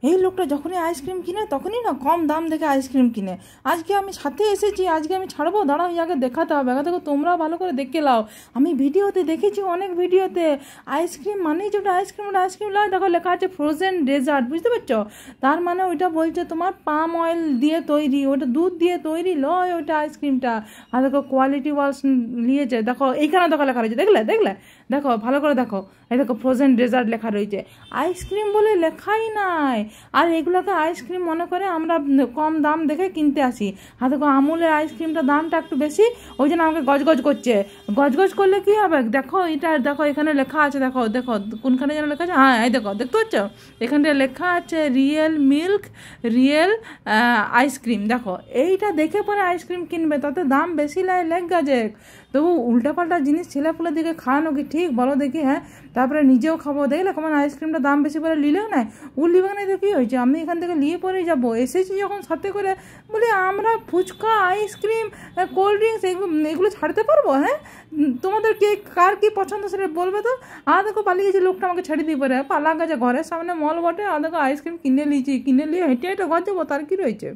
এই লোকটা যখনই আইসক্রিম কিনে তখনই না কম দাম দেখে আইসক্রিম কিনে। আজকে আমি সাথে এসেছি, আজকে আমি ছাড়বো, দাঁড়াও ইয়াকে দেখাতে হবে। দেখো তোমরাও ভালো করে দেখে লাও, আমি ভিডিওতে দেখেছি, অনেক ভিডিওতে আইসক্রিম মানেই যে ওটা আইসক্রিম, ওটা আইসক্রিম নয়। দেখো লেখা আছে ফ্রোজেন ডেজার্ট, বুঝতে পারছো? তার মানে ওইটা বলছে তোমার পাম অয়েল দিয়ে তৈরি, ওটা দুধ দিয়ে তৈরি লয় ওইটা আইসক্রিমটা। আর দেখো কোয়ালিটি ওয়ালস নিয়েছে, দেখো এইখানে দেখো লেখা রয়েছে, দেখলে দেখলে দেখো ভালো করে দেখো, এই দেখো ফ্রোজেন ডেজার্ট লেখা রয়েছে, আইসক্রিম বলে লেখাই নাই। আর এগুলোকে আইসক্রিম মনে করে আমরা কম দাম দেখে কিনতে আসি। আর দেখো আমুলের আইসক্রিমটা দামটা একটু বেশি, ওই জন্য আমাকে গজগজ করছে। গজগজ করলে কি হবে? দেখো এটা দেখো এখানে লেখা আছে, দেখো দেখো কোনখানে যেন লেখা আছে, হ্যাঁ এই দেখো দেখতে পাচ্ছ এখানে লেখা আছে রিয়েল মিল্ক রিয়েল আইসক্রিম। দেখো এইটা দেখে পরে আইসক্রিম কিনবে, তাতে দাম বেশি লেগ গাছে। তবু উল্টাপাল্টা জিনিস ছেলেপুলের দিকে খাওয়ানো কি ঠিক বলো দেখি? হ্যাঁ, তারপরে নিজেও খাবো, দেখলে কেমন আইসক্রিমটা দাম বেশি করে নিলেও নাই। লিবে না তো কী হয়েছে, আমি এখান থেকে নিয়ে পরেই যাবো। এসেছি যখন সাথে করে, বলি আমরা ফুচকা আইসক্রিম কোল্ড ড্রিঙ্কস এগুলো ছাড়তে পারবো? হ্যাঁ, তোমাদের কে কার কী পছন্দ সেটা বলবে তো। আর দেখো পালিয়ে গেছে লোকটা, আমাকে ছেড়ে দিয়ে পরে পালা গেছে, ঘরের সামনে মল বটে, আর দেখো আইসক্রিম কিনে নিয়ে হেঁটে হেঁটে ঘর যাবো, তার কী রয়েছে।